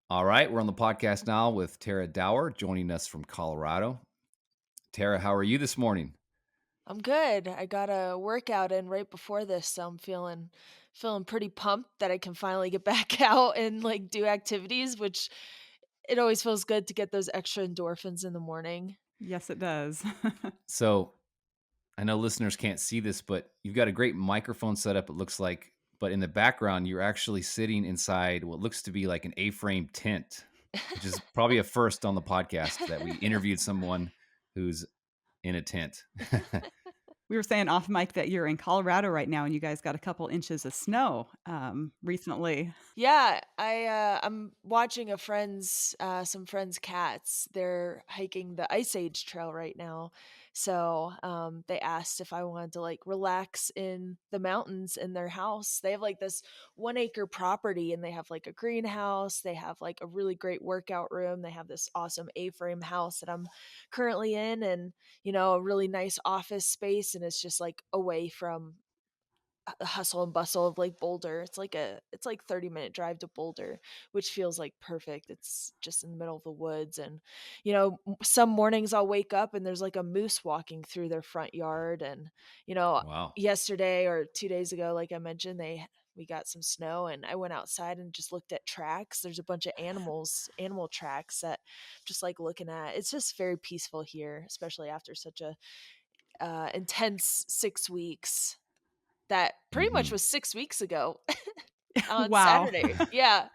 All right, we're on the podcast now with Tara Dower joining us from Colorado. Tara, how are you this morning? I'm good. I got a workout in right before this, so I'm feeling pretty pumped that I can finally get back out and like do activities, which it always feels good to get those extra endorphins in the morning. Yes, it does. So, I know listeners can't see this, but you've got a great microphone setup, it looks like. But in the background, you're actually sitting inside what looks to be like an A frame tent, which is probably a first on the podcast that we interviewed someone who's in a tent. We were saying off mic that you're in Colorado right now and you guys got a couple inches of snow, recently. Yeah, I'm watching some friends' cats. They're hiking the Ice Age trail right now. So, they asked if I wanted to like relax in the mountains in their house. They have like this 1 acre property and they have like a greenhouse. They have like a really great workout room. They have this awesome A-frame house that I'm currently in and, a really nice office space. And it's just like away from the hustle and bustle of like Boulder. It's like 30-minute drive to Boulder, which feels like perfect. It's just in the middle of the woods and some mornings I'll wake up and there's like a moose walking through their front yard and you know Wow. yesterday or 2 days ago like I mentioned we got some snow and I went outside and just looked at tracks. There's a bunch of animal tracks that just like looking at. It's just very peaceful here, especially after such a intense 6 weeks that pretty much Hmm. was 6 weeks ago on Wow. Saturday. Yeah.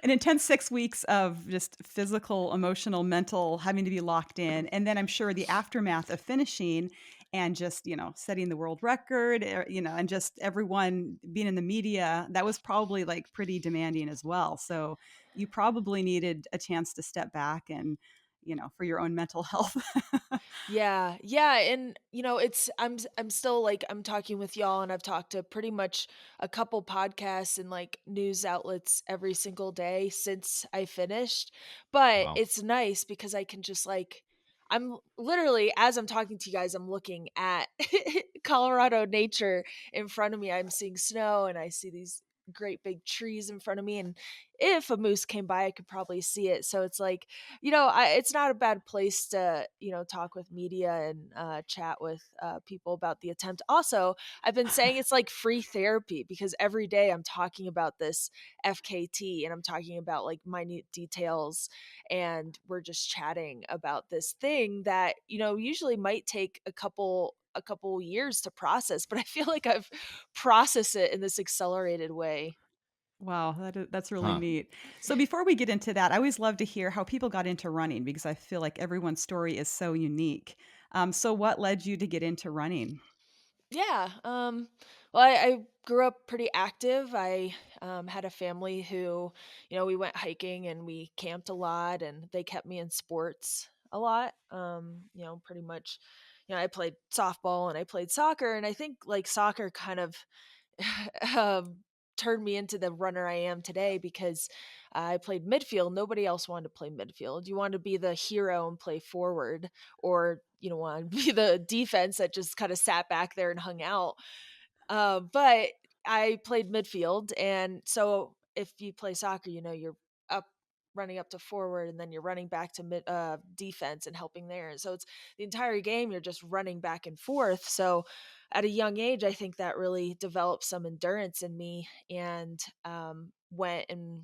An intense 6 weeks of just physical, emotional, mental, having to be locked in, and then I'm sure the aftermath of finishing and just, setting the world record, and just everyone being in the media, that was probably, like, pretty demanding as well, so you probably needed a chance to step back and, for your own mental health. Yeah. Yeah, and, I'm still, like I'm talking with y'all, and I've talked to pretty much a couple podcasts and, like, news outlets every single day since I finished, but Wow. it's nice because I can just, like I'm literally as I'm talking to you guys, I'm looking at Colorado nature in front of me. I'm seeing snow, and I see these great big trees in front of me, and if a moose came by, I could probably see it, so it's like it's not a bad place to, talk with media and chat with people about the attempt. Also, I've been saying it's like free therapy because every day I'm talking about this FKT and I'm talking about like minute details and we're just chatting about this thing that, usually might take a couple years to process, but I feel like I've processed it in this accelerated way. Wow, that's really Huh. neat. So before we get into that, I always love to hear how people got into running because I feel like everyone's story is so unique. So what led you to get into running? Yeah. Well, I grew up pretty active. I had a family who, we went hiking and we camped a lot, and they kept me in sports a lot. Pretty much, I played softball and I played soccer, and I think like soccer kind of um, turned me into the runner I am today because I played midfield. Nobody else wanted to play midfield. You wanted to be the hero and play forward, or want to be the defense that just kind of sat back there and hung out. But I played midfield, and so if you play soccer, you're up running up to forward and then you're running back to defense and helping there. And so it's the entire game you're just running back and forth. So at a young age, I think that really developed some endurance in me and went and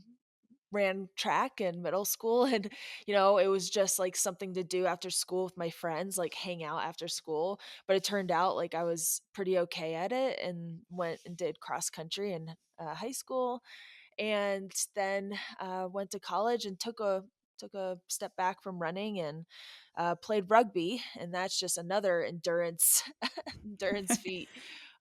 ran track in middle school and it was just like something to do after school with my friends, like hang out after school, but it turned out like I was pretty okay at it and went and did cross country in high school and then went to college and took a step back from running and played rugby, and that's just another endurance feat.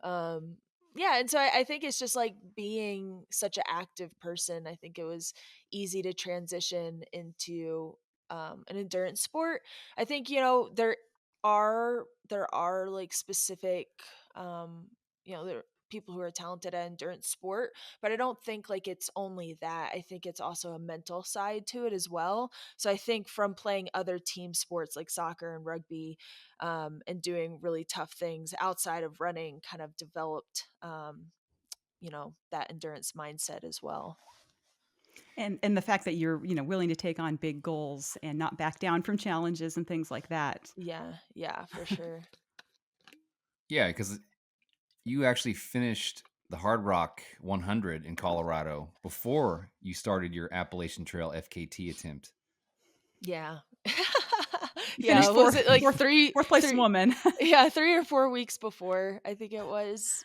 um yeah, and so I think it's just like being such an active person, I think it was easy to transition into an endurance sport. I think there are like specific there are people who are talented at endurance sport, but I don't think like it's only that. I think it's also a mental side to it as well. So I think from playing other team sports like soccer and rugby, and doing really tough things outside of running, kind of developed, that endurance mindset as well. And the fact that you're, willing to take on big goals and not back down from challenges and things like that. Yeah, yeah, for sure. Yeah, because you actually finished the Hard Rock 100 in Colorado before you started your Appalachian Trail FKT attempt. Yeah. You Yeah, finished was it like fourth place 3 woman. yeah, 3 or 4 weeks before, I think it was,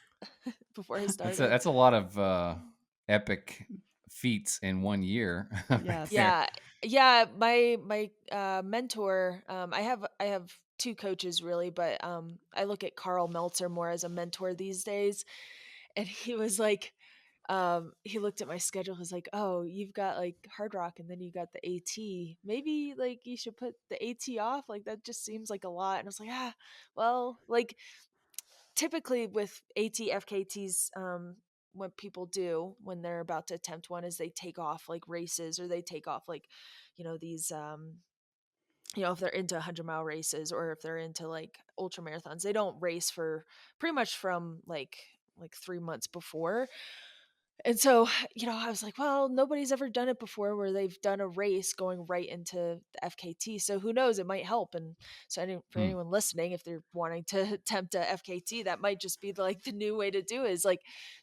before I started. That's a lot of epic feats in 1 year right Yes. there. Yeah. Yeah, my mentor, I have 2 coaches really, but, I look at Carl Meltzer more as a mentor these days, and he was like, he looked at my schedule, he was like, "Oh, you've got, like, Hard Rock and then you got the AT. Maybe, like, you should put the AT off, like, that just seems like a lot." And I was like, "Ah, well," like, typically with AT-FKTs, what people do when they're about to attempt one is they take off like races, or they take off like, these, if they're into 100-mile races, or if they're into like ultra marathons, they don't race for pretty much from like 3 months before. And so, I was like, well, nobody's ever done it before where they've done a race going right into the FKT. So who knows? It might help. And so, for Hmm. anyone listening, if they're wanting to attempt a FKT, that might just be like the new way to do it, is like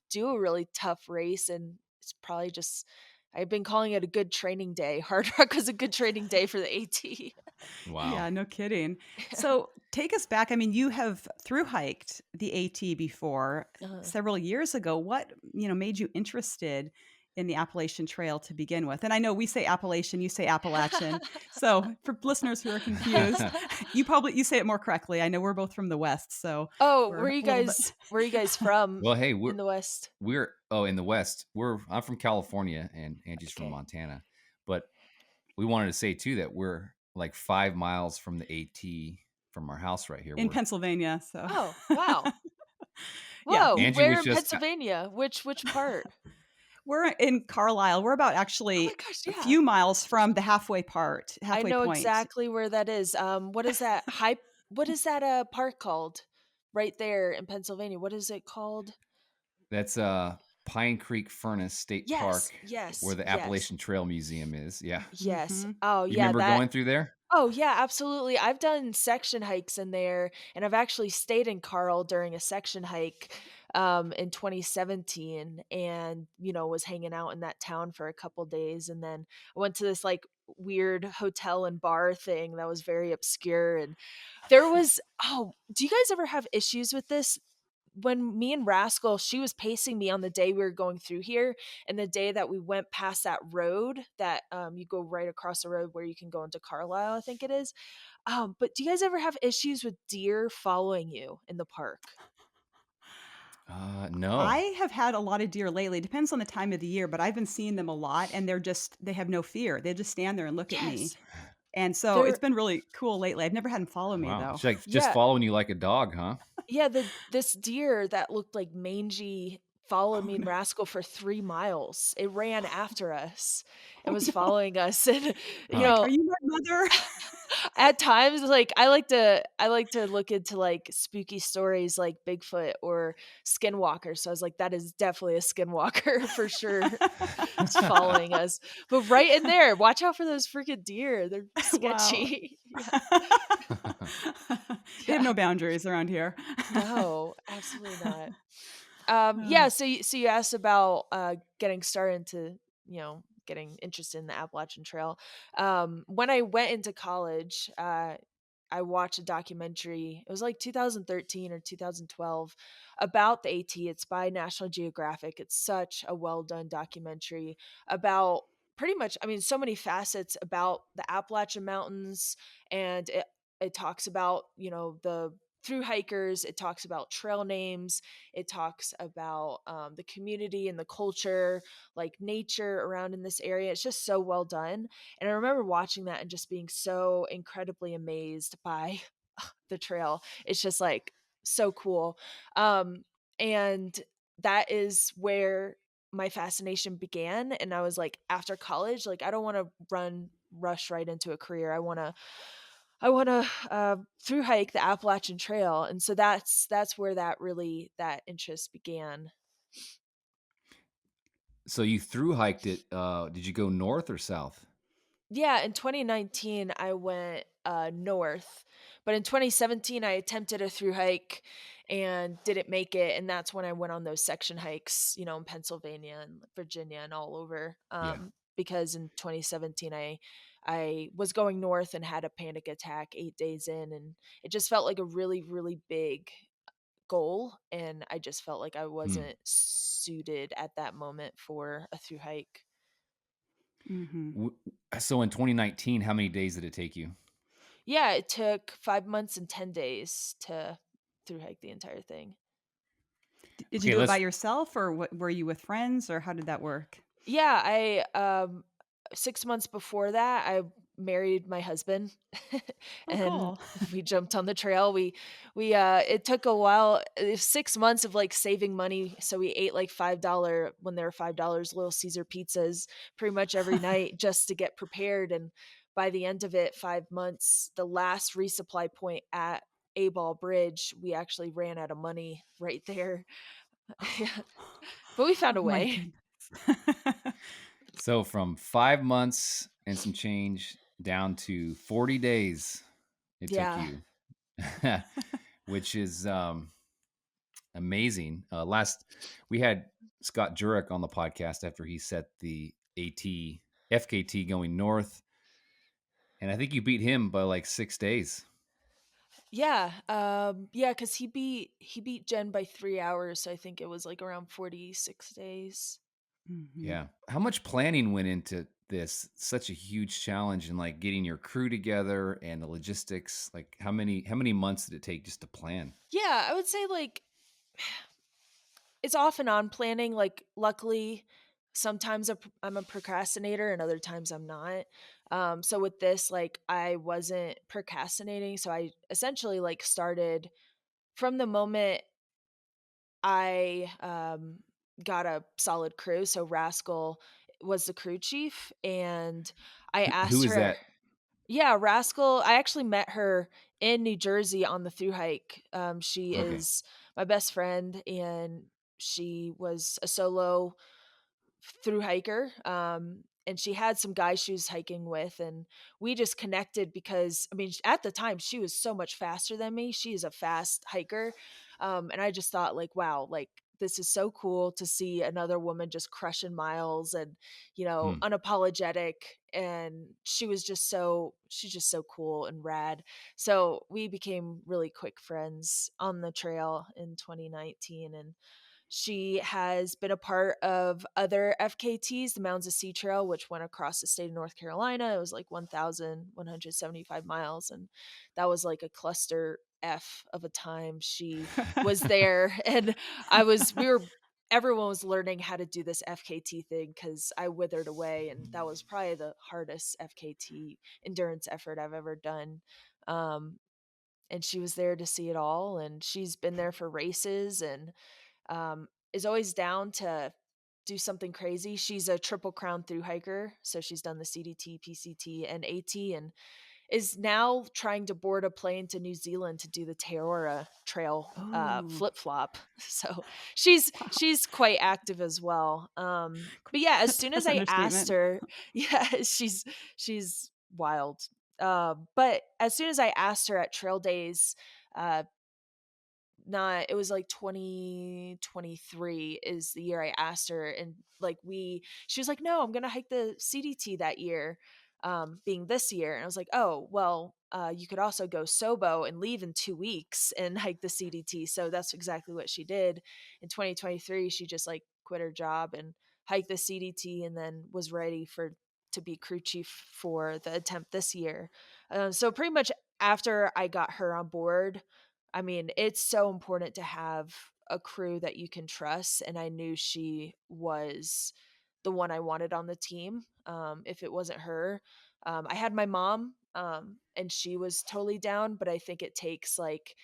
do a really tough race. And it's probably just, I've been calling it a good training day. Hard Rock was a good training day for the AT. Wow. Yeah, no kidding. So take us back. I mean, you have through hiked the AT before uh, several years ago. What, made you interested in the Appalachian Trail to begin with? And I know we say Appalachian, you say Appalachian. So for listeners who are confused, you say it more correctly. I know we're both from the West, so oh, we're a little bit where you guys from Well, hey, in the West? we're in the West. I'm from California and Angie's from Okay. Montana. But we wanted to say too that we're like 5 miles from the AT from our house right here. in Pennsylvania, so Oh, wow. yeah. Whoa, Angie where was in just Pennsylvania? Which part? We're in Carlisle. We're about Oh my actually gosh, a yeah. few miles from the I halfway know point. exactly where that is. What is that park called? Right there in Pennsylvania. What is it called? that's Pine Creek Furnace State Yes, Park yes, where the yes. Appalachian Trail Museum is. Yeah. Yes. Mhm. Oh, You yeah, remember that. going through there? Oh, yeah, absolutely. I've done section hikes in there, and I've actually stayed in Carl during a section hike in 2017, and, was hanging out in that town for a couple days. And then I went to this like weird hotel and bar thing that was very obscure. And there was, oh, do you guys ever have issues with this? When me and Rascal, she was pacing me on the day we were going through here, and the day that we went past that road that, you go right across the road where you can go into Carlisle, I think it is. But do you guys ever have issues with deer following you in the park? I No. have had a lot of deer lately. Depends on the time of the year, but I've been seeing them a lot and they have no fear. They just stand there and look at me. Yes. And so it's They're been really cool lately. I've never had them follow me Wow. though. It's like just yeah, following you like a dog, huh? yeah, this deer that looked like mangy followed Oh me and no. Rascal for 3 miles. It ran after us and Oh was no. following us. And, you Huh. Like, know, are you my mother? at times, like, I like to look into, like, spooky stories like Bigfoot or skinwalker, so I was like, "That is definitely a skinwalker for sure." It's following us. But right in there, watch out for those freaking deer, they're Wow. sketchy. Yeah, They have yeah. no boundaries around here. No, absolutely not. Uh, Yeah, so you asked about, getting started into, getting interested in the Appalachian Trail. When I went into college, I watched a documentary. It was like 2013 or 2012 about the AT. It's by National Geographic. It's such a well done documentary about pretty much, I mean, so many facets about the Appalachian Mountains. And it talks about, the through hikers. It talks about trail names. It talks about, the community and the culture, like nature around in this area. It's just so well done. And I remember watching that and just being so incredibly amazed by the trail. It's just like so cool. And that is where my fascination began. And I was like, after college, like, I don't want to rush right into a career. I want to through hike the Appalachian Trail. And so that's where that interest began. So you through hiked it. Did you go north or south? Yeah, in 2019 I went north, but in 2017 I attempted a through hike and didn't make it, and that's when I went on those section hikes, in Pennsylvania and Virginia and all over. Yeah. Because in 2017 I was going north and had a panic attack 8 days in, and it just felt like a really really big goal, and I just felt like I Hmm. wasn't suited at that moment for a through hike. Mhm. W- So in 2019, how many days did it take you? Yeah, it took 5 months and 10 days to through hike the entire thing. Did you Okay, do it by let's. yourself, or were you with friends, or how did that work? Yeah, 6 months before that, I married my husband, Oh, and cool. we jumped on the trail. It took a while, 6 months of, like, saving money, so we ate, like, $5 when they were $5 Little Caesar pizzas pretty much every night just to get prepared, and by the end of it, 5 months, the last resupply point at A-Ball Bridge, we actually ran out of money right there. Yeah, but we found a My way. goodness. So from 5 months and some change down to 40 days it took Yeah. you, which is amazing. Last we had Scott Jurek on the podcast after he set the FKT going north, and I think you beat him by like 6 days. Yeah, yeah, because he beat Jen by 3 hours, so I think it was, like, around 46 days. Mhm. Yeah. How much planning went into this? Such a huge challenge and like getting your crew together and the logistics. Like how many months did it take just to plan? Yeah, I would say, like, it's off and on planning, like, luckily, sometimes I'm a procrastinator and other times I'm not. So with this, like, I wasn't procrastinating, so I essentially, like, started from the moment I, got a solid crew. So Rascal was the crew chief, and I Who asked is her. that? Yeah, Rascal, I actually met her in New Jersey on the thru hike. She Okay. is my best friend, and she was a solo through hiker. And she had some guys she was hiking with, and we just connected because, I mean, at the time she was so much faster than me. She is a fast hiker. And I just thought, like, wow, like, this is so cool to see another woman just crushing miles and, Hmm. unapologetic. And she's just so cool and rad. So we became really quick friends on the trail in 2019. And she has been a part of other FKTs, the Mounds of Sea Trail, which went across the state of North Carolina. It was like 1,175 miles, and that was like a cluster F of a time. She was there, and everyone was learning how to do this FKT thing because I withered away, and that was probably the hardest FKT endurance effort I've ever done. Um, and she was there to see it all, and she's been there for races, and is always down to do something crazy. She's a triple crown through hiker, so she's done the CDT, PCT, and AT, and is now trying to board a plane to New Zealand to do the Teora Trail Oh, flip flop. So wow. she's quite active as well. But yeah, as soon as That's an I asked understatement. her, yeah, she's wild. But as soon as I asked her at Trail Days, uh, not it was like 2023 is the year I asked her, and like she was like, "No, I'm going to hike the CDT that year." Being this year, and I was like, "Oh, well, you could also go Sobo and leave in 2 weeks and hike the CDT." So that's exactly what she did. In 2023, she just like quit her job and hiked the CDT, and then was ready for to be crew chief for the attempt this year. So pretty much after I got her on board, I mean, it's so important to have a crew that you can trust, and I knew she was the one I wanted on the team. If it wasn't her, I had my mom, and she was totally down. But I think it takes like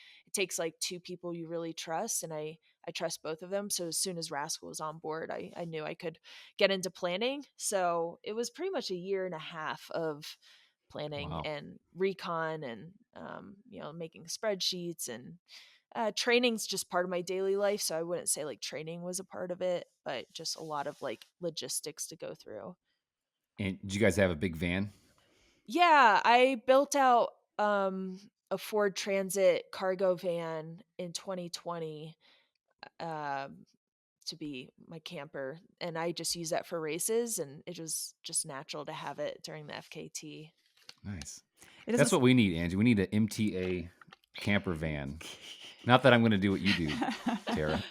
two people you really trust, and I trust both of them. So as soon as Rascal was on board, I knew I could get into planning. So it was pretty much a year and a half of planning Wow. and recon and making spreadsheets and Training's just part of my daily life, so I wouldn't say like training was a part of it, but just a lot of like logistics to go through. And did you guys have a big van? Yeah, I built out a Ford Transit cargo van in 2020 um to be my camper, and I just use that for races, and it was just natural to have it during the FKT. Nice. It That's doesn't. what we need, Angie. We need an MTA camper van. Not that I'm going to do what you do, Tara.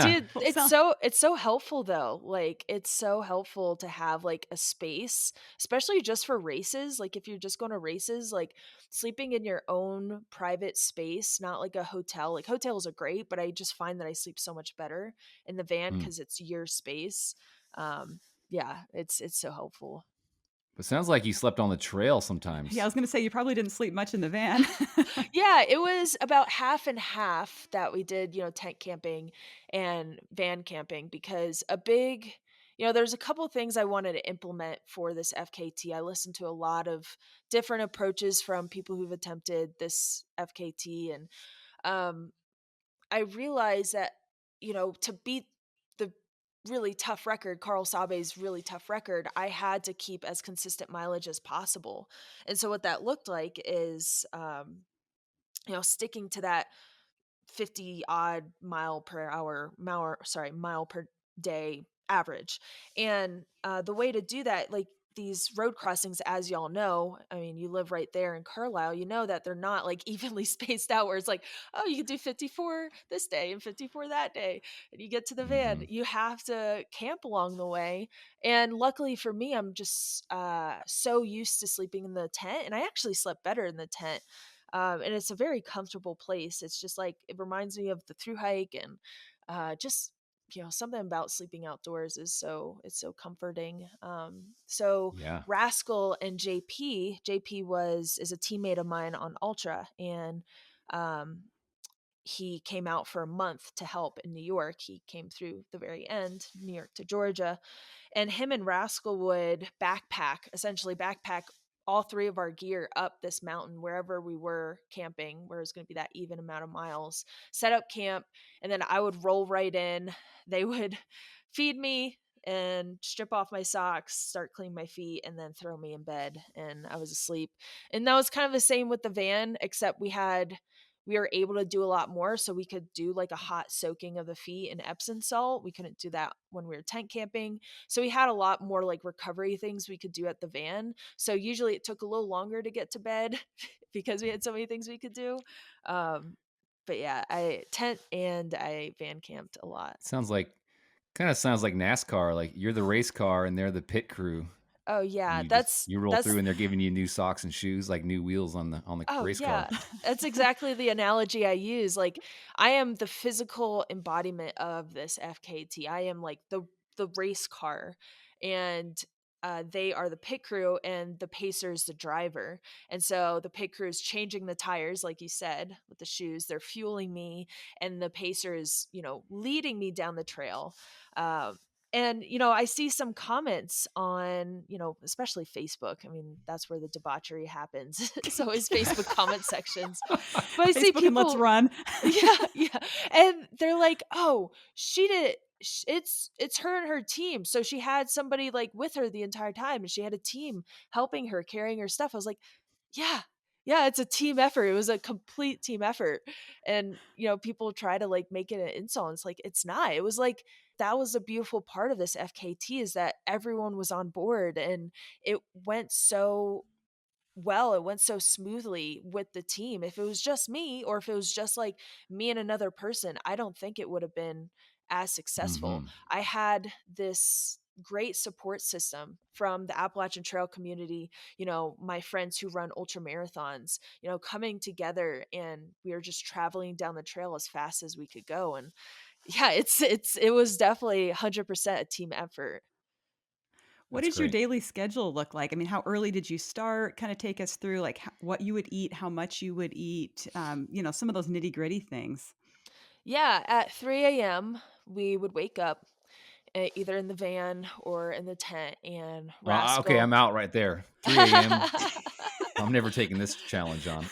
Dude, Well, it's so helpful though. Like it's so helpful to have like a space, especially just for races. Like if you're just going to races, like sleeping in your own private space, not like a hotel. Like hotels are great, but I just find that I sleep so much better in the van Mm. cuz it's your space. Um yeah, it's so helpful. But sounds like you slept on the trail yeah, I sometimes. was gonna say you probably didn't sleep much in the van. Yeah, it was about half and half that we did, tent camping and van camping because there's a couple things I wanted to implement for this FKT. I listened to a lot of different approaches from people who've attempted this FKT, and um, I realized that, to beat the really tough record, Carl Sabe's really tough record, I had to keep as consistent mileage as possible. And so what that looked like is, sticking to that 50 odd mile per day average. And the way to do that, like these road crossings, as y'all know, I mean, you live right there in Carlisle, you know that they're not like evenly spaced out where it's like, oh, you can do 54 this day and 54 that day. And you get to the van, Hmm. you have to camp along the way. And luckily for me, I'm just so used to sleeping in the tent. And I actually slept better in the tent, and it's a very comfortable place. It's just like it reminds me of the through hike, and just something about sleeping outdoors is it's so comforting. So Yeah. Rascal and JP is a teammate of mine on Ultra, and um, he came out for a month to help in New York. He came through the very end, New York to Georgia, and him and Rascal would essentially backpack all three of our gear up this mountain wherever we were camping, where it was going to be that even amount of miles, set up camp, and then I would roll right in. They would feed me and strip off my socks, start cleaning my feet, and then throw me in bed, and I was asleep. And that was kind of the same with the van, except we were able to do a lot more. So we could do like a hot soaking of the feet in Epsom salt. We couldn't do that when we were tent camping. So we had a lot more like recovery things we could do at the van. So usually it took a little longer to get to bed because we had so many things we could do. Um, but yeah, I tent and I van camped a lot. Sounds like NASCAR. Like you're the race car and they're the pit crew. Oh And yeah, you roll through that's and they're giving you new socks and shoes, like new wheels on the oh race car. yeah. That's exactly the analogy I use. Like I am the physical embodiment of this FKT. I am like the race car, and they are the pit crew, and the pacer's the driver. And so the pit crew is changing the tires, like you said, with the shoes. They're fueling me, and the pacer is, leading me down the trail. And I see some comments on, especially Facebook. I mean, that's where the debauchery happens. It's always Facebook comment sections. But I see Facebook and Let's people, Run. yeah, yeah, and they're like, "Oh, she did it's her and her team." So she had somebody like with her the entire time, and she had a team helping her carrying her stuff. I was like, "Yeah. Yeah, it's a team effort. It was a complete team effort." And, people try to like make it an insult. It's like it's not. It was like that was a beautiful part of this FKT is that everyone was on board, and it went so well, it went so smoothly with the team. If it was just me, or if it was just like me and another person, I don't think it would have been as successful. Hmm. I had this great support system from the Appalachian Trail community, my friends who run ultra marathons, coming together, and we were just traveling down the trail as fast as we could go. And yeah, it was definitely 100% a team effort. What That's did your great. daily schedule look like? I mean, how early did you start? Kind of take us through like what you would eat, how much you would eat, some of those nitty gritty things. Yeah, at 3 a.m., we would wake up, either in the van or in the tent, and Okay, Rascal. I'm out right there. 3 a.m. I'm never taking this challenge on.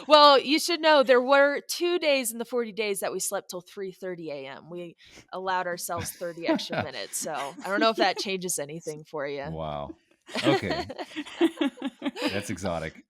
Well, you should know there were 2 days in the 40 days that we slept till 3:30 AM. We allowed ourselves 30 extra minutes, so I don't know if that changes anything for you. Wow. Okay, that's exotic.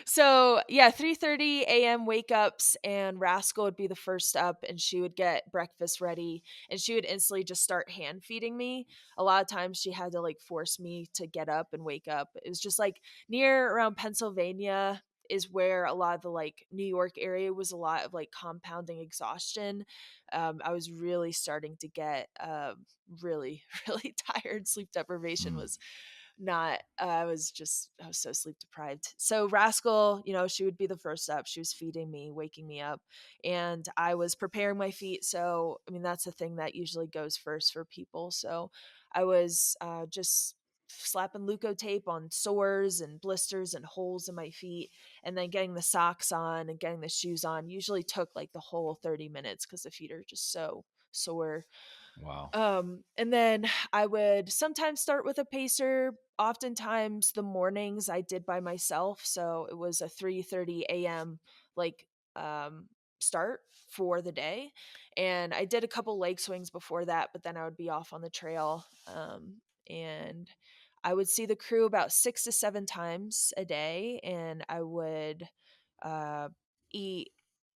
So yeah, 3:30 a.m. wake ups, and Rascal would be the first up, and she would get breakfast ready, and she would instantly just start hand feeding me. A lot of times she had to like force me to get up and wake up. It was just like near around Pennsylvania is where a lot of the like New York area was a lot of like compounding exhaustion. I was really starting to get really really tired. Sleep deprivation Mm, was not I was so sleep deprived. So Rascal, she would be the first up. She was feeding me, waking me up, and I was preparing my feet. So I mean that's the thing that usually goes first for people. So I was just slapping Luco tape on sores and blisters and holes in my feet, and then getting the socks on and getting the shoes on usually took like the whole 30 minutes because the feet are just so sore. wow. And then I would sometimes start with a pacer. Oftentimes the mornings I did by myself. So it was a 3:30 a.m. like start for the day. And I did a couple leg swings before that, but then I would be off on the trail. And I would see the crew about 6 to 7 times a day, and I would uh, eat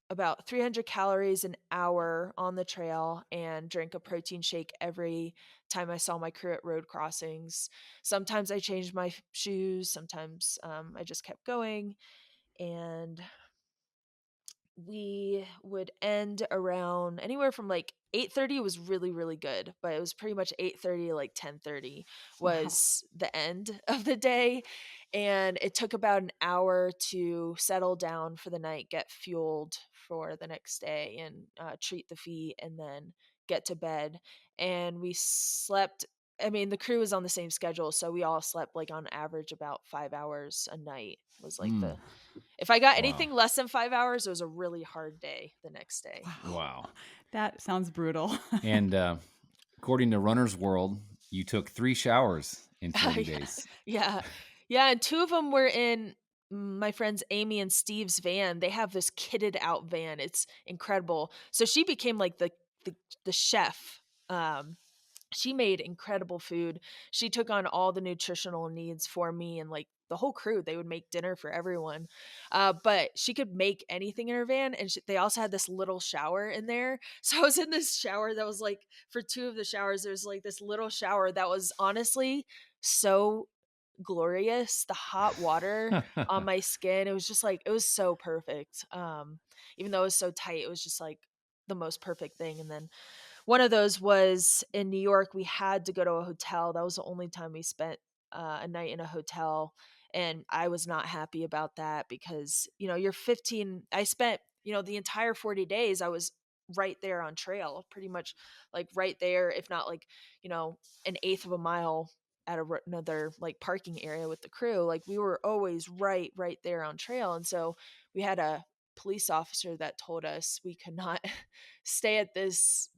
about 300 calories an hour on the trail and drink a protein shake every time I saw my crew at road crossings. Sometimes I changed my shoes, sometimes I just kept going. And we would end around anywhere from like 8:30 was really really good, but it was pretty much 8:30 to like 10:30 Wow. was the end of the day, and it took about an hour to settle down for the night, get fueled for the next day, and treat the feet, and then get to bed. And we slept, I mean the crew was on the same schedule, so we all slept like on average about 5 hours a night was like Mm, the if I got wow. anything less than 5 hours, it was a really hard day the next day. Wow. Wow. That sounds brutal. And according to Runner's World, you took 3 showers in 40 Yeah. days. Yeah. Yeah, and 2 of them were in my friends Amy and Steve's van. They have this kitted out van. It's incredible. So she became like the the chef. She made incredible food. She took on all the nutritional needs for me and like the whole crew. They would make dinner for everyone. But she could make anything in her van. And they also had this little shower in there. So I was in this shower that was like, for 2 of the showers, there's like this little shower that was honestly so glorious. The hot water on my skin, it was just like, it was so perfect. Even though it was so tight, it was just like the most perfect thing. And then one of those was in New York. We had to go to a hotel. That was the only time we spent a night in a hotel. And I was not happy about that because, you're 15. I spent, the entire 40 days, I was right there on trail, pretty much like right there, if not like, an eighth of a mile at another like parking area with the crew. Like we were always right there on trail. And so we had a police officer that told us we could not stay at this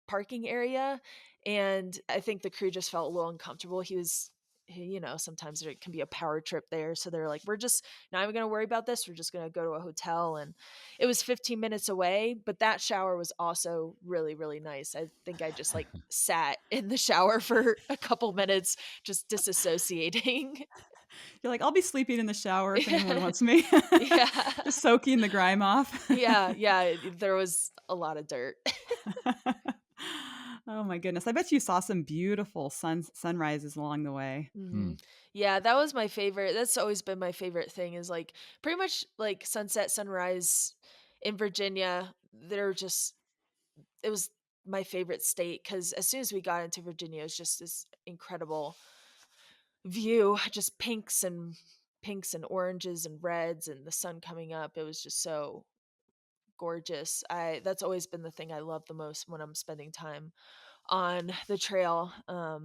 parking area, and I think the crew just felt a little uncomfortable. Sometimes there can be a power trip there, so they're like, we're just not even going to worry about this, we're just going to go to a hotel. And it was 15 minutes away, but that shower was also really really nice. I think I just like sat in the shower for a couple minutes just disassociating. You're like, "I'll be sleeping in the shower if anyone wants me." Yeah. Just soaking the grime off. Yeah, there was a lot of dirt. Oh my goodness. I bet you saw some beautiful sunrises along the way. Hmm. Yeah, that was my favorite. That's always been my favorite thing is like pretty much like sunset, sunrise in Virginia. They're just it was my favorite state because as soon as we got into Virginia, it was just this incredible view, just pinks and oranges and reds and the sun coming up. It was just so gorgeous. I That's always been the thing I love the most when I'm spending time on the trail. But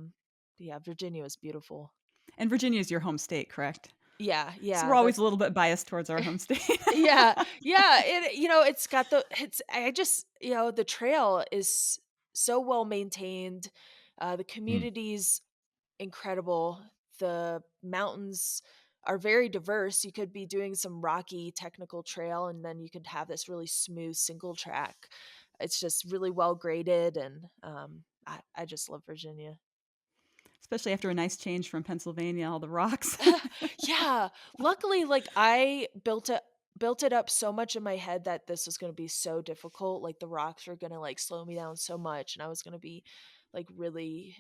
yeah, Virginia was beautiful. And Virginia is your home state, correct? Yeah, So we're yeah, always that's a little bit biased towards our home state. yeah, yeah. It's got it's I just the trail is so well maintained. The Hmm. community's incredible. The mountains are very diverse. You could be doing some rocky technical trail, and then you could have this really smooth single track. It's just really well graded, and I just love Virginia. Especially after a nice change from Pennsylvania, all the rocks. Yeah, luckily, like, I built it up so much in my head that this was gonna be so difficult, like, the rocks were gonna, like, slow me down so much, and I was gonna be, like, really,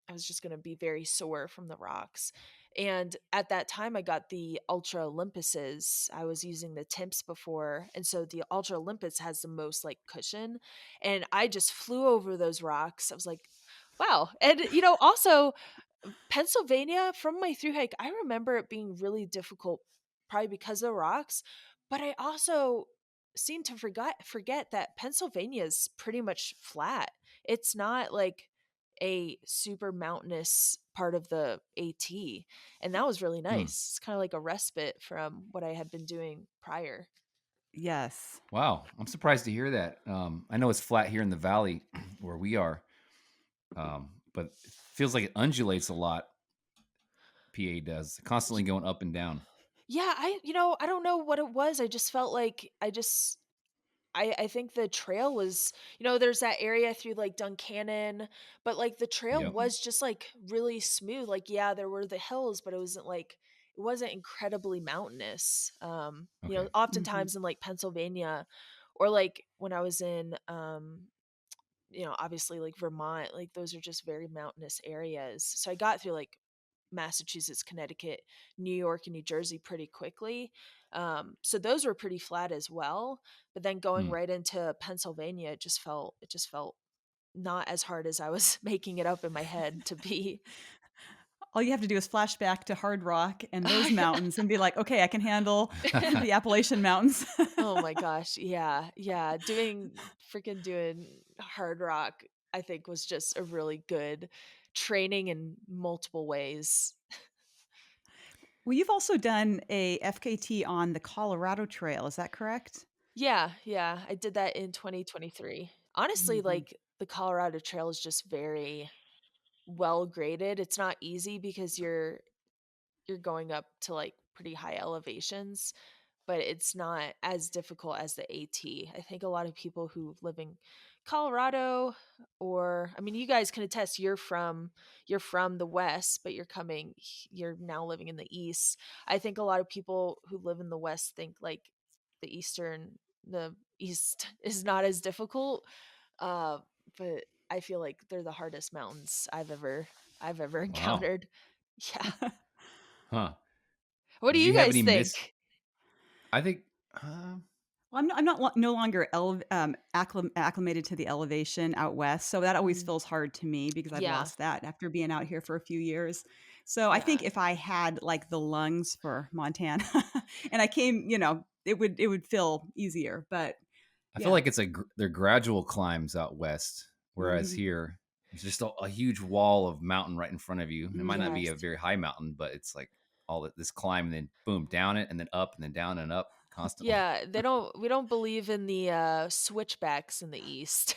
I was just gonna be very sore from the rocks, and at that time, I got the Ultra Olympuses. I was using the Temps before, and so the Ultra Olympus has the most, like, cushion, and I just flew over those rocks. I was like, "Wow," and, also Pennsylvania, from my through hike, I remember it being really difficult, probably because of the rocks, but I also seem to forget that Pennsylvania is pretty much flat. It's not like a super mountainous part of the AT, and that was really Hmm. nice. It's kind of like a respite from what I had been doing prior. Yes. Wow, I'm surprised to hear that. I know it's flat here in the valley where we are, but it feels like it undulates a lot. PA does, constantly going up and down. Yeah, I don't know what it was. I just felt like I think the trail was, there's that area through like Duncannon, but like the trail Yep. was just like really smooth. Like, yeah, there were the hills, but it wasn't incredibly mountainous. Okay. Mhm. Oftentimes in like Pennsylvania or like when I was in obviously like Vermont, like those are just very mountainous areas. So I got through like Massachusetts, Connecticut, New York, and New Jersey pretty quickly. So those were pretty flat as well. But then going Hmm. right into Pennsylvania, it just felt not as hard as I was making it up in my head to be. All you have to do is flash back to Hard Rock and those Yeah. mountains and be like, "Okay, I can handle the Appalachian Mountains." Oh my gosh. Yeah. Yeah. Doing hard rock, I think was just a really good training in multiple ways. Well, you've also done a FKT on the Colorado Trail, is that correct? Yeah, yeah, I did that in 2023. Honestly, Mhm. like, the Colorado Trail is just very well graded. It's not easy because you're going up to, like, pretty high elevations, but it's not as difficult as the AT. I think a lot of people who live in Colorado, or I mean, you guys can attest, you're from the West, but you're now living in the East. I think a lot of people who live in the West think like the East is not as difficult. Uh, but I feel like they're the hardest mountains I've ever Wow. encountered. Yeah. Huh. What do Did you you have guys any think? I think. Uh, Well, I'm not no longer acclimated to the elevation out west, so that always Mm, feels hard to me because I've yeah. lost that after being out here for a few years. So I think Yeah. if I had like the lungs for Montana and I came, it would feel easier. But I feel yeah. like they're gradual climbs out west, whereas Mhm. here it's just a huge wall of mountain right in front of you. It might not be Yes. a very high mountain, but it's like this climb, and then boom, down it, and then up, and then down and up constantly. Yeah, we don't believe in the switchbacks in the East.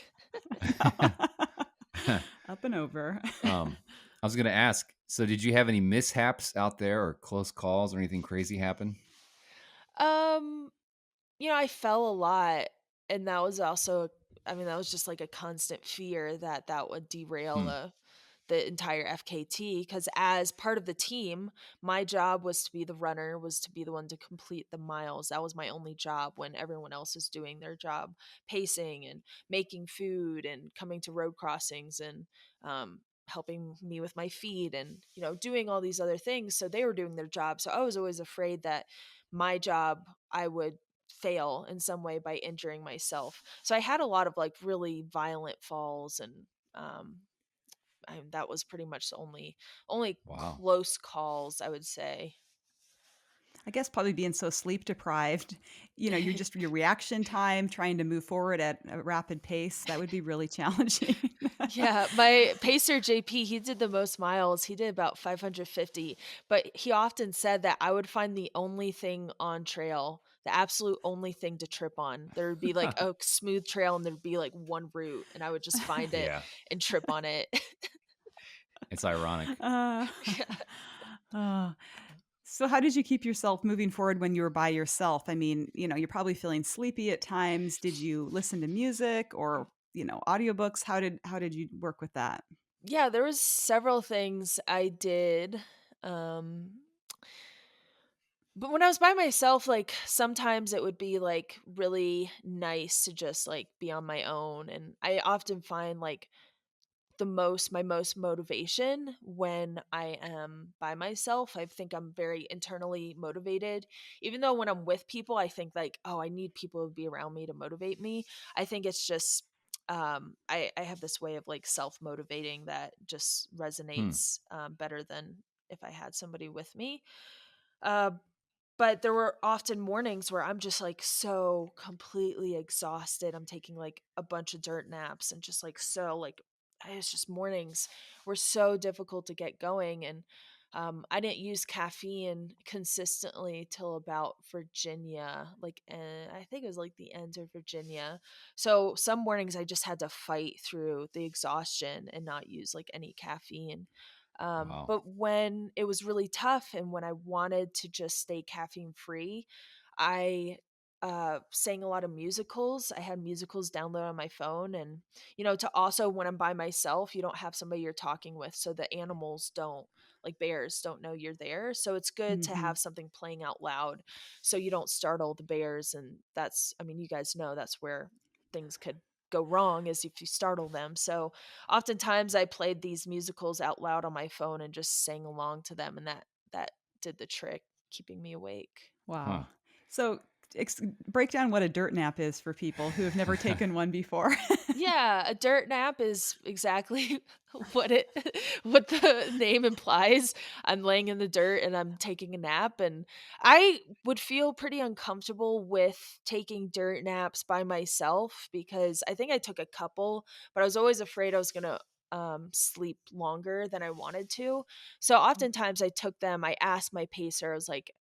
Up and over. um, I was gonna ask. So, did you have any mishaps out there, or close calls, or anything crazy happen? um I fell a lot, and that was also, I mean, that was just like a constant fear that that would derail Hmm. the entire FKT, because as part of the team, my job was to be the runner, was to be the one to complete the miles. That was my only job when everyone else is doing their job, pacing and making food and coming to road crossings and helping me with my feed and doing all these other things. So they were doing their job. So I was always afraid that my job, I would fail in some way by injuring myself. So I had a lot of like really violent falls, and um that was pretty much the only Wow. close calls, I would say. I guess probably being so sleep deprived, you're just your reaction time trying to move forward at a rapid pace, that would be really challenging. Yeah, my pacer JP, he did the most miles. He did about 550, but he often said that I would find the only thing on trail, the absolute only thing to trip on. There would be like a smooth trail and there'd be like one route, and I would just find it Yeah, and trip on it. Uh, it's ironic. Yeah. oh. So how did you keep yourself moving forward when you were by yourself? I mean, you're probably feeling sleepy at times. Did you listen to music or, audiobooks? How did you work with that? Yeah, there was several things I did. Um but when I was by myself, like sometimes it would be like really nice to just like be on my own, and I often find like my most motivation when I am by myself. I think I'm very internally motivated. Even though when I'm with people, I think like, oh, I need people to be around me to motivate me. I think it's just I have this way of like self-motivating that just Hmm. resonates better than if I had somebody with me. Uh but there were often mornings where I'm just like so completely exhausted. I'm taking like a bunch of dirt naps and just like so like it's just mornings were so difficult to get going. And I didn't use caffeine consistently till about Virginia, like I think it was like the end of Virginia. So some mornings I just had to fight through the exhaustion and not use like any caffeine. Wow. But when it was really tough and when I wanted to just stay caffeine free, I sang a lot of musicals. I had musicals downloaded on my phone. And, to also when I'm by myself, you don't have somebody you're talking with. So the animals don't, like bears, don't know you're there. So it's good to Mhm. have something playing out loud so you don't startle the bears. And I mean, you guys know that's where things could go wrong is if you startle them. So oftentimes I played these musicals out loud on my phone and just sang along to them, and that did the trick, keeping me awake. Huh. Wow. So, break down what a dirt nap is for people who have never taken one before. Yeah, a dirt nap is exactly what it what the name implies. I'm laying in the dirt and I'm taking a nap, and I would feel pretty uncomfortable with taking dirt naps by myself because I think I took a couple, but I was always afraid I was going to sleep longer than I wanted to. So oftentimes I took them, I asked my pacer, I was like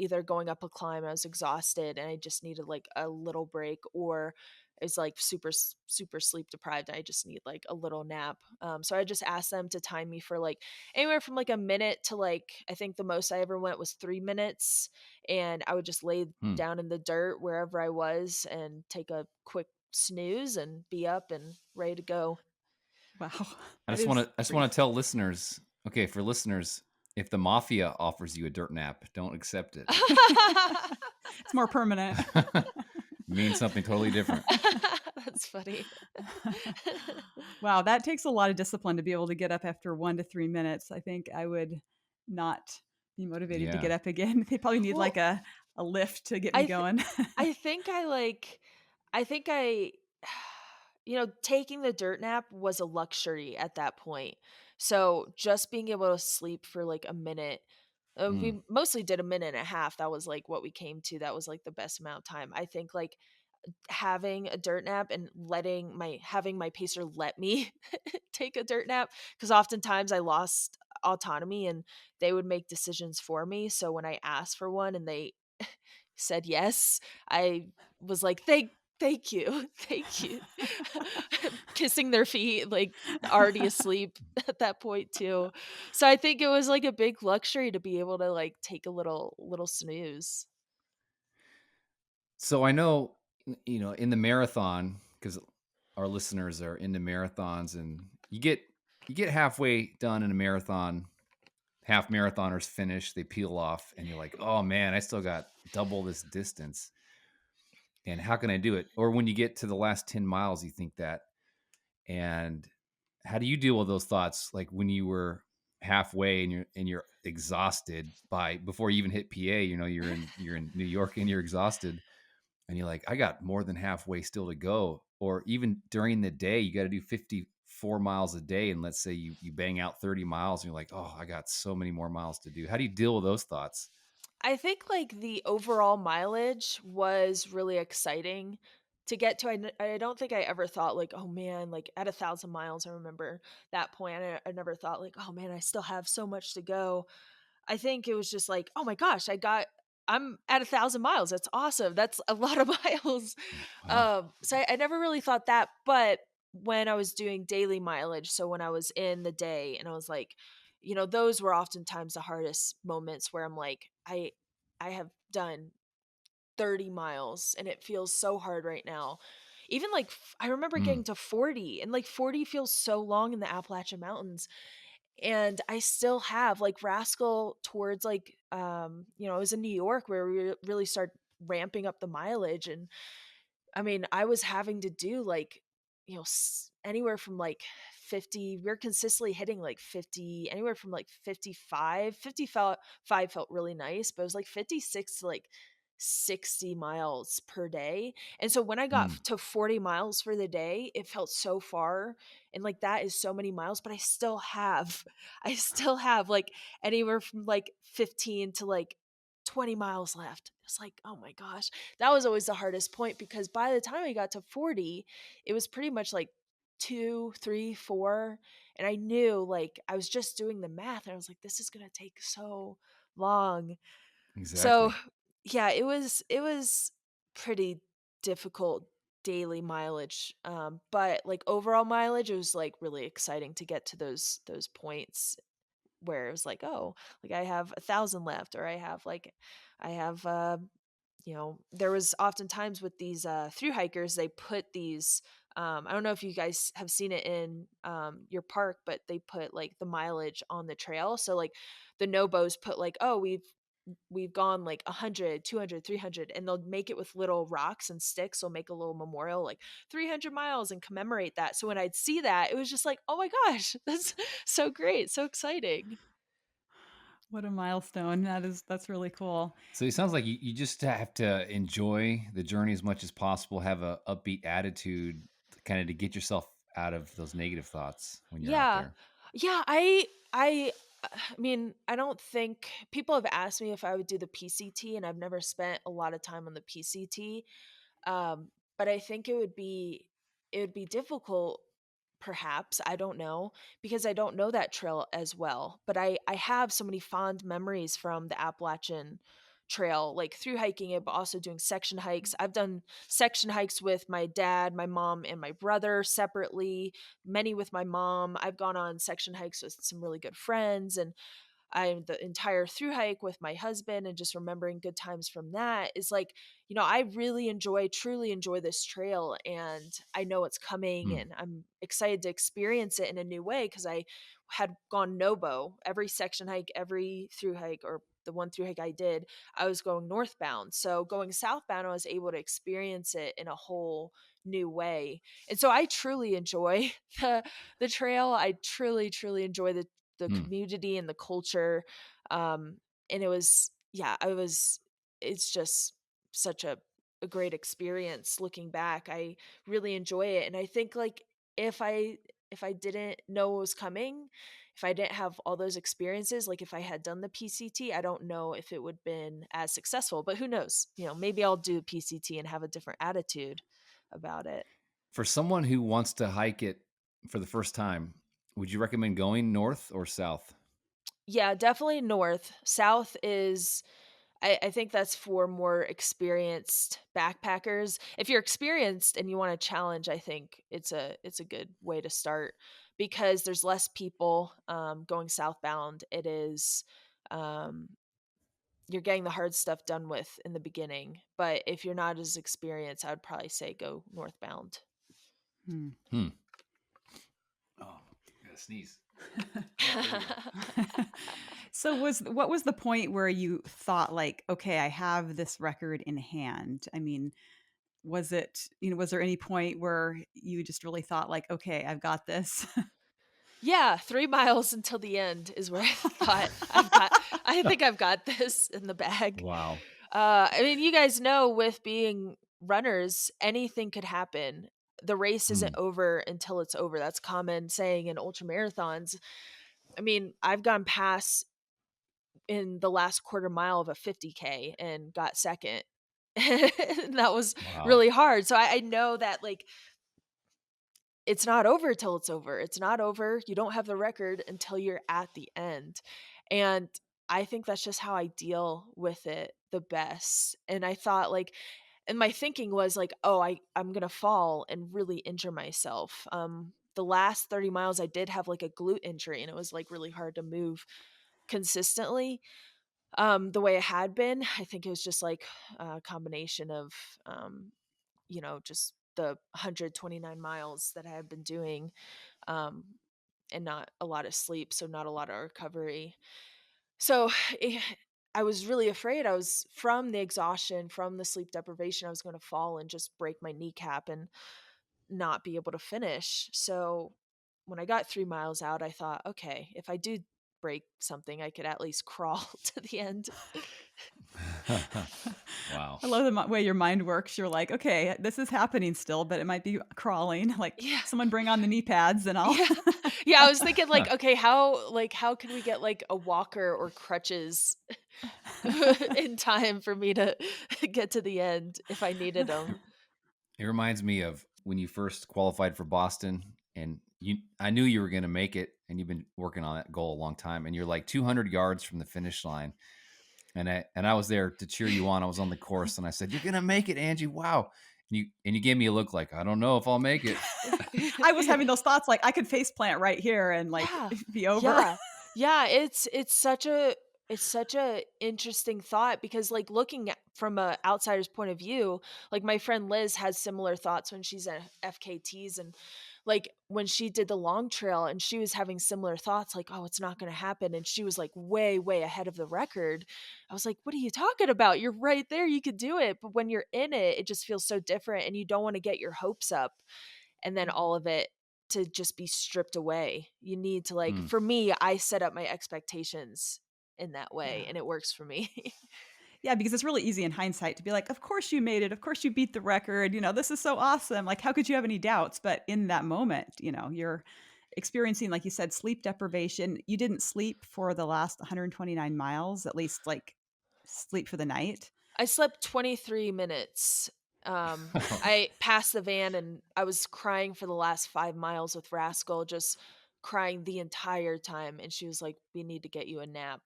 either going up a climb, I was exhausted and I just needed like a little break, or is like super sleep deprived. I just need like a little nap. So I just asked them to time me for like anywhere from like a minute to like I think the most I ever went was 3 minutes, and I would just lay Hmm. down in the dirt wherever I was and take a quick snooze and be up and ready to go. Wow. I That just want is to I just pretty want to tell listeners, okay, for listeners, if the mafia offers you a dirt nap, don't accept it. It's more permanent. Means something totally different. That's funny. Wow, that takes a lot of discipline to be able to get up after 1 to 3 minutes. I think I would not be motivated to Yeah. get up again. They probably need like Well, a lift to get me I th- going. I think I think I taking the dirt nap was a luxury at that point. So just being able to sleep for like a minute, Mm. we mostly did a minute and a half. That was like what we came to. That was like the best amount of time. I think like having a dirt nap and having my pacer let me take a dirt nap, because oftentimes I lost autonomy and they would make decisions for me. So when I asked for one and they said yes, I was like, thank you. Thank you. Kissing their feet, like already asleep at that point too. So I think it was like a big luxury to be able to like take a little snooze. So I know, in the marathon, because our listeners are into marathons, and you get halfway done in a marathon, half marathoners finish, they peel off, and you're like, oh man, I still got double this distance. And how can I do it? Or when you get to the last 10 miles, you think that. And how do you deal with those thoughts? Like when you were halfway and you're exhausted by before you even hit PA, you're in New York and you're exhausted and you're like, I got more than halfway still to go. Or even during the day, you got to do 54 miles a day. And let's say you bang out 30 miles and you're like, oh, I got so many more miles to do. How do you deal with those thoughts? I think like the overall mileage was really exciting to get to. I don't think I ever thought like, oh man, like at 1,000 miles. I remember that point. I never thought like, oh man, I still have so much to go. I think it was just like, oh my gosh, I'm at 1,000 miles. That's awesome. That's a lot of miles. Wow. So I never really thought that, but when I was doing daily mileage, so when I was in the day and I was like, those were oftentimes the hardest moments where I'm like, I have done 30 miles and it feels so hard right now. Even like I remember Mm, getting to 40, and like 40 feels so long in the Appalachian Mountains. And I still have like Rascal towards like I was in New York where we really started ramping up the mileage. And I mean, I was having to do like, anywhere from like 50. We're consistently hitting like 50, anywhere from like 55. 55 felt really nice, but it was like 56 to like 60 miles per day. And so when I got mm, to 40 miles for the day, it felt so far. And like that is so many miles, but I still have like anywhere from like 15 to like 20 miles left. It's like, oh my gosh, that was always the hardest point, because by the time I got to 40, it was pretty much like 2, 3, 4. And I knew, like, I was just doing the math and I was like, this is going to take so long. So, exactly. yeah, it was pretty difficult daily mileage. But like overall mileage, it was like really exciting to get to those points where it was like, oh, like I have 1,000 left, or I have there was oftentimes with these through hikers, they put these I don't know if you guys have seen it in your park, but they put like the mileage on the trail. So like the nobos put like, oh, we've gone like 100, 200, 300, and they'll make it with little rocks and sticks. They'll make a little memorial like 300 miles and commemorate that. So when I'd see that, it was just like, oh my gosh, that's so great, so exciting. What a milestone. That's really cool. So it sounds like you just have to enjoy the journey as much as possible, have a upbeat attitude, kind of to get yourself out of those negative thoughts when you're out Yeah. there. Yeah, I mean, I don't think people have asked me if I would do the PCT, and I've never spent a lot of time on the PCT. Um, but I think it would be difficult, perhaps, I don't know, because I don't know that trail as well. But I have so many fond memories from the Appalachian Trail, like through hiking it, but also doing section hikes. I've done section hikes with my dad, my mom, and my brother separately, many with my mom. I've gone on section hikes with some really good friends, and the entire through hike with my husband, and just remembering good times from that is like, I really truly enjoy this trail, and I know it's coming, Hmm. and I'm excited to experience it in a new way, because I had gone Nobo every section hike, every through hike, or the one through hike I did, I was going northbound. So going southbound, I was able to experience it in a whole new way. And so I truly enjoy the trail. I truly enjoy the Hmm. community and the culture. Um, and it was, yeah, it's just such a great experience looking back. I really enjoy it. And I think like if I if I didn't know what was coming, if I didn't have all those experiences, like if I had done the PCT, I don't know if it would been as successful, but who knows? Maybe I'll do PCT and have a different attitude about it. For someone who wants to hike it for the first time, would you recommend going north or south? Yeah, definitely north. South is I think that's for more experienced backpackers. If you're experienced and you want a challenge, I think it's a good way to start, because there's less people going southbound. It is um, you're getting the hard stuff done with in the beginning. But if you're not as experienced, I would probably say go northbound. Hmm. Hmm. Oh, I gotta sneeze. Oh, there we go. So what was the point where you thought like, okay, I have this record in hand? I mean, was there any point where you just really thought like, okay, I've got this? Yeah, 3 miles until the end is where I thought I think I've got this in the bag. Wow. I mean, you guys know, with being runners, anything could happen. The race Hmm. isn't over until it's over. That's common saying in ultra marathons. I mean, I've gone past in the last quarter mile of a 50K and got second. And that was Wow. really hard. So I know that like it's not over till it's over. It's not over. You don't have the record until you're at the end. And I think that's just how I deal with it the best. And I thought like, and my thinking was like, oh, I'm gonna fall and really injure myself. the last 30 miles I did have like a glute injury, and it was like really hard to move consistently the way it had been. I think it was just like a combination of just the 129 miles that I had been doing, um, and not a lot of sleep, so not a lot of recovery. So eh, I was really afraid. I was from the exhaustion, from the sleep deprivation, I was going to fall and just break my kneecap and not be able to finish. So when I got 3 miles out, I thought, okay, if I do break something, I could at least crawl to the end. Wow. I love the way your mind works. You're like, okay, this is happening still, but it might be crawling. Like, Yeah. someone bring on the knee pads, and I'll. Yeah. Yeah, I was thinking like, okay, how can we get like a walker or crutches in time for me to get to the end if I needed them? It reminds me of when you first qualified for Boston, and I knew you were going to make it, and you've been working on that goal a long time, and you're like 200 yards from the finish line. And I was there to cheer you on. I was on the course and I said, "You're going to make it, Angie. Wow." And you gave me a look like, "I don't know if I'll make it." I was having those thoughts like I could face plant right here and like Yeah. be over. Yeah. Yeah, it's such a interesting thought because like looking at from a outsider's point of view, like my friend Liz has similar thoughts when she's at FKTs, and like when she did the long trail and she was having similar thoughts like, oh, it's not going to happen, and she was like way ahead of the record. I was like, what are you talking about? You're right there, you could do it. But when you're in it, it just feels so different and you don't want to get your hopes up and then all of it to just be stripped away. You need to like, Hmm. for me, I set up my expectations in that way Yeah. and it works for me. Yeah, because it's really easy in hindsight to be like, of course you made it. Of course you beat the record. This is so awesome. Like, how could you have any doubts? But in that moment, you're experiencing, like you said, sleep deprivation. You didn't sleep for the last 129 miles, at least like sleep for the night. I slept 23 minutes. I passed the van and I was crying for the last 5 miles with Rascal, just crying the entire time. And she was like, we need to get you a nap.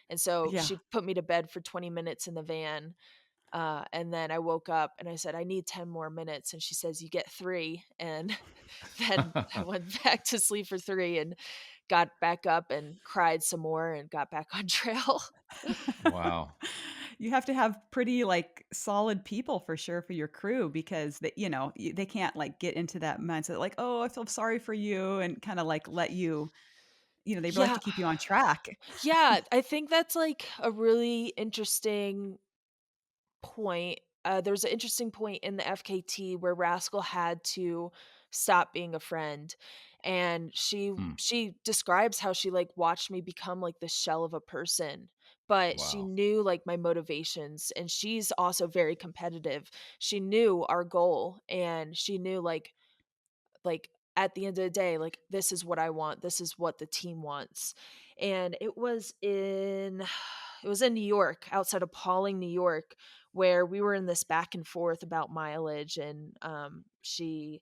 And so Yeah. she put me to bed for 20 minutes in the van. And then I woke up and I said, I need 10 more minutes. And she says, you get three. And then I went back to sleep for three and got back up and cried some more and got back on trail. Wow. You have to have pretty like solid people for sure for your crew because they can't like get into that mindset like, oh, I feel sorry for you and kind of like let you, they really have Yeah. to keep you on track. Yeah. I think that's like a really interesting point. There's an interesting point in the FKT where Rascal had to stop being a friend, and she Hmm. she describes how she like watched me become like the shell of a person, but she Wow. knew like my motivations, and she's also very competitive. She knew our goal, and she knew like at the end of the day, like this is what I want, this is what the team wants. And it was in New York, outside of Pauling, New York, where we were in this back and forth about mileage. And she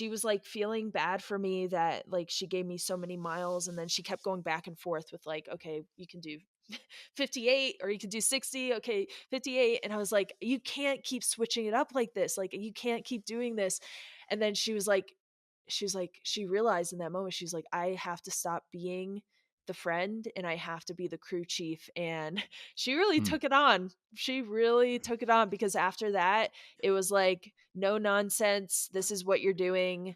was like feeling bad for me that like she gave me so many miles, and then she kept going back and forth with like, okay, you can do 58 or you can do 60, okay, 58. And I was like, you can't keep switching it up like this, like you can't keep doing this. And then she realized in that moment, she's like, I have to stop being the friend and I have to be the crew chief. And she really Hmm. took it on. She really took it on because after that, it was like, no nonsense. This is what you're doing.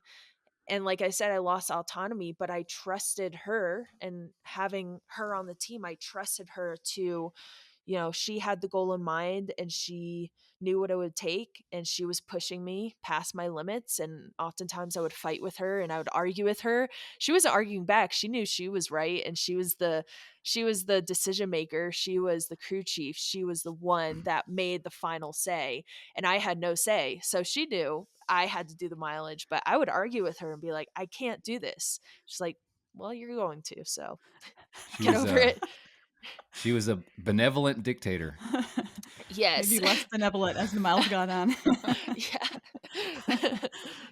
And like I said, I lost autonomy, but I trusted her, and having her on the team, I trusted her to, she had the goal in mind and she knew what it would take, and she was pushing me past my limits. And oftentimes I would fight with her and I would argue with her. She wasn't arguing back. She knew she was right, and she was the decision maker. She was the crew chief. She was the one that made the final say, and I had no say. So she knew I had to do the mileage, but I would argue with her and be like, I can't do this. She's like, well, you're going to, so She get was over a it. she was a benevolent dictator. Yes. Maybe less benevolent as the miles got on. Yeah.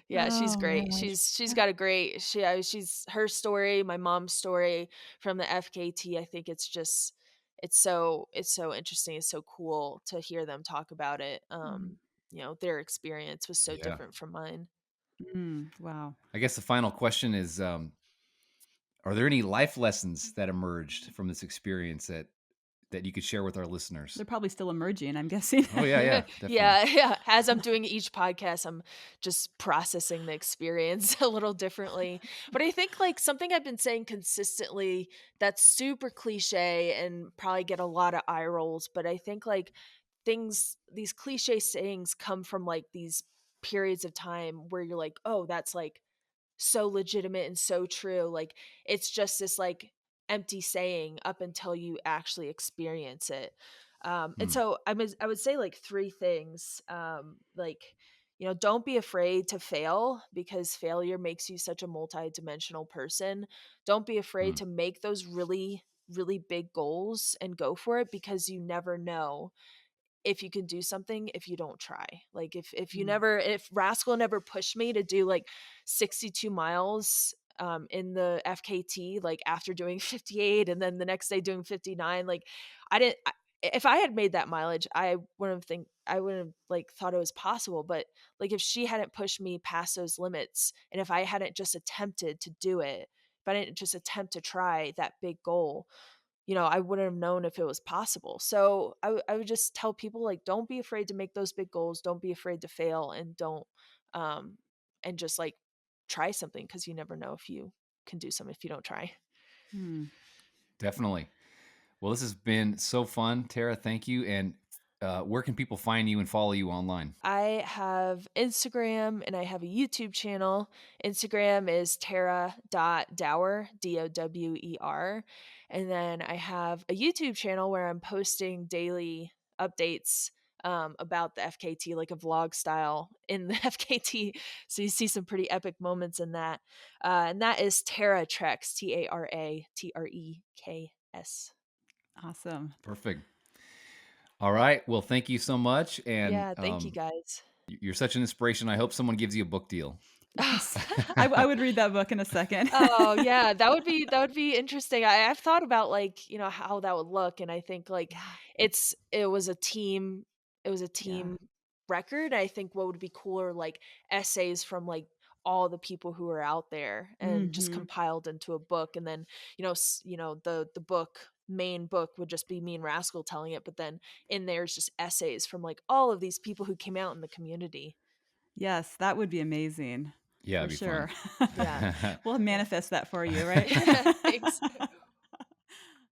Yeah, she's Oh great. my She's got a great she's her story, my mom's story from the FKT. I think it's so interesting. It's so cool to hear them talk about it. Their experience was so Yeah. different from mine. Wow. I guess the final question is, are there any life lessons that emerged from this experience that you could share with our listeners? They're probably still emerging, I'm guessing. Oh, yeah, yeah, definitely. Yeah, yeah. As I'm doing each podcast, I'm just processing the experience a little differently. But I think like something I've been saying consistently that's super cliche and probably get a lot of eye rolls, but I think like these cliche sayings come from like these periods of time where you're like, "Oh, that's like so legitimate and so true." Like it's just this like empty saying up until you actually experience it. And Hmm, so I would say like three things. Like, you know, don't be afraid to fail because failure makes you such a multi-dimensional person. Don't be afraid hmm, to make those really, really big goals and go for it because you never know if you can do something if you don't try. Like Mm. if Rascal never pushed me to do like 62 miles in the FKT, like after doing 58 and then the next day doing 59, like I didn't I, if I had made that mileage, I wouldn't have like thought it was possible. But like if she hadn't pushed me past those limits and if I hadn't just attempted to do it, if I didn't just attempt to try that big goal, you know, I wouldn't have known if it was possible. So I would just tell people like, don't be afraid to make those big goals. Don't be afraid to fail, and don't, um, and just like try something because you never know if you can do something if you don't try. Hmm. definitely. Well, this has been so fun, Tara. Thank you. And where can people find you and follow you online? I have Instagram and I have a YouTube channel. Instagram is Tara.Dower, Dower. And then I have a YouTube channel where I'm posting daily updates about the FKT, like a vlog style in the FKT. So you see some pretty epic moments in that. And that is Tara Treks, Taratreks. Awesome. Perfect. All right. Well, thank you so much. And Yeah, thank you guys. you're such an inspiration. I hope someone gives you a book deal. Yes. I would read that book in a second. Oh, yeah, that would be interesting. I've thought about, like, you know, how that would look, and I think, like, Yeah. it was a Yeah. team record. I think what would be cooler, like, essays from, like, all the people who are out there and just Mhm. compiled into a book, and then, you know, the book main book would just be me and Rascal telling it, but then in there's just essays from, like, all of these people who came out in the community. Yes, that would be amazing Yeah, for it'd be fun. sure. Yeah. We'll manifest that for you, right? Thanks.